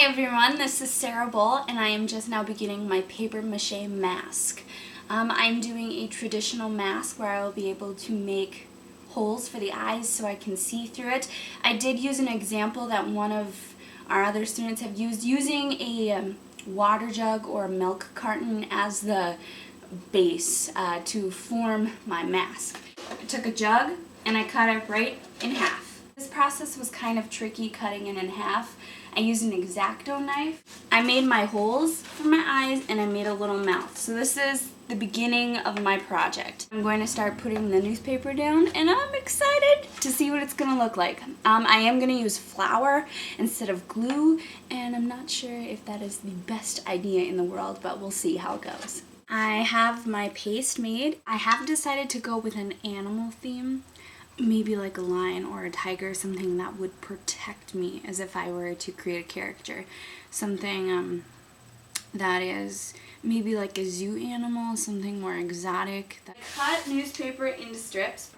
everyone, this is Sarah Bull and I am just now beginning my paper mache mask. I'm doing a traditional mask where I will be able to make holes for the eyes so I can see through it. I did use an example that one of our other students have used, using a water jug or a milk carton as the base to form my mask. I took a jug and I cut it right in half. This process was kind of tricky, cutting it in half. I used an X-Acto knife. I made my holes for my eyes and I made a little mouth. So this is the beginning of my project. I'm going to start putting the newspaper down and I'm excited to see what it's going to look like. I am going to use flour instead of glue, and I'm not sure if that is the best idea in the world, but we'll see how it goes. I have my paste made. I have decided to go with an animal theme. Maybe like a lion or a tiger, something that would protect me as if I were to create a character. Something that is maybe like a zoo animal, something more exotic. I cut newspaper into strips.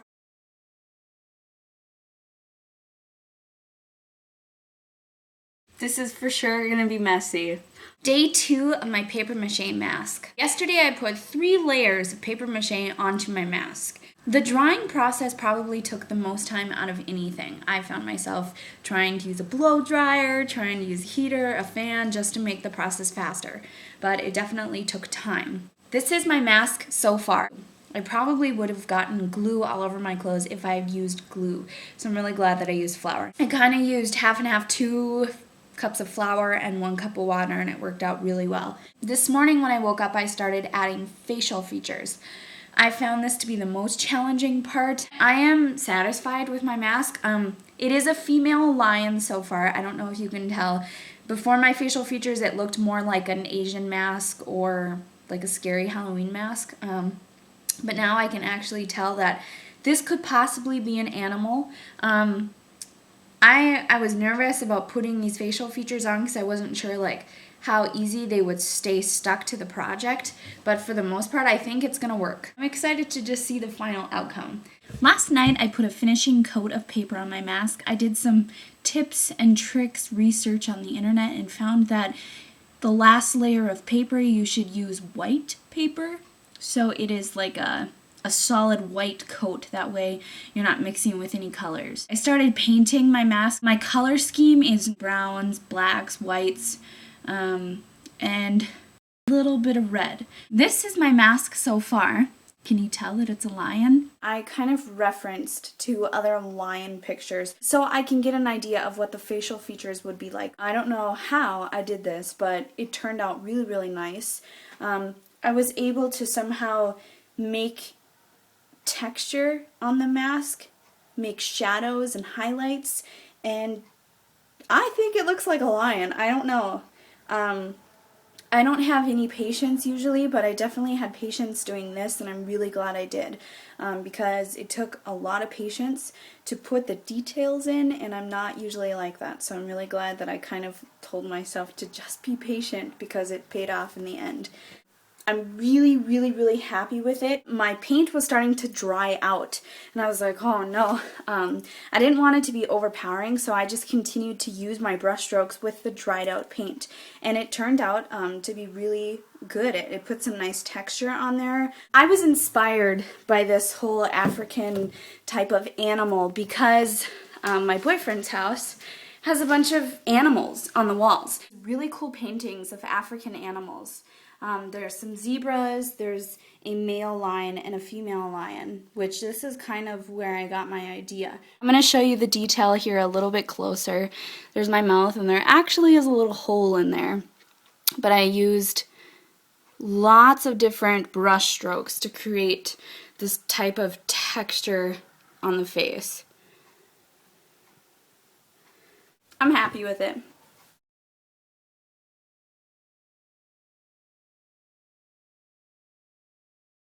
This is for sure gonna be messy. Day 2 of my paper mache mask. Yesterday I put 3 layers of paper mache onto my mask. The drying process probably took the most time out of anything. I found myself trying to use a blow dryer, trying to use a heater, a fan, just to make the process faster. But it definitely took time. This is my mask so far. I probably would have gotten glue all over my clothes if I had used glue. So I'm really glad that I used flour. I kind of used half and half, 2 cups of flour and 1 cup of water, and it worked out really well. This morning when I woke up, I started adding facial features. I found this to be the most challenging part. I am satisfied with my mask. It is a female lion so far. I don't know if you can tell. Before my facial features, it looked more like an Asian mask or like a scary Halloween mask. But now I can actually tell that this could possibly be an animal. I was nervous about putting these facial features on because I wasn't sure like how easy they would stay stuck to the project, but for the most part I think it's gonna work. I'm excited to just see the final outcome. Last night I put a finishing coat of paper on my mask. I did some tips and tricks research on the internet and found that the last layer of paper you should use white paper, so it is like a solid white coat. That way you're not mixing with any colors. I started painting my mask. My color scheme is browns, blacks, whites, and a little bit of red. This is my mask so far. Can you tell that it's a lion? I kind of referenced to other lion pictures so I can get an idea of what the facial features would be like. I don't know how I did this, but it turned out really, really nice. I was able to somehow make texture on the mask, make shadows and highlights, and I think it looks like a lion. I don't know. I don't have any patience usually, but I definitely had patience doing this, and I'm really glad I did, because it took a lot of patience to put the details in, and I'm not usually like that, so I'm really glad that I kind of told myself to just be patient because it paid off in the end. I'm really, really, really happy with it. My paint was starting to dry out, and I was like, oh no. I didn't want it to be overpowering, so I just continued to use my brush strokes with the dried out paint, and it turned out to be really good. It put some nice texture on there. I was inspired by this whole African type of animal because my boyfriend's house has a bunch of animals on the walls. Really cool paintings of African animals. There's some zebras, there's a male lion and a female lion, which this is kind of where I got my idea. I'm going to show you the detail here a little bit closer. There's my mouth, and there actually is a little hole in there, but I used lots of different brush strokes to create this type of texture on the face. I'm happy with it.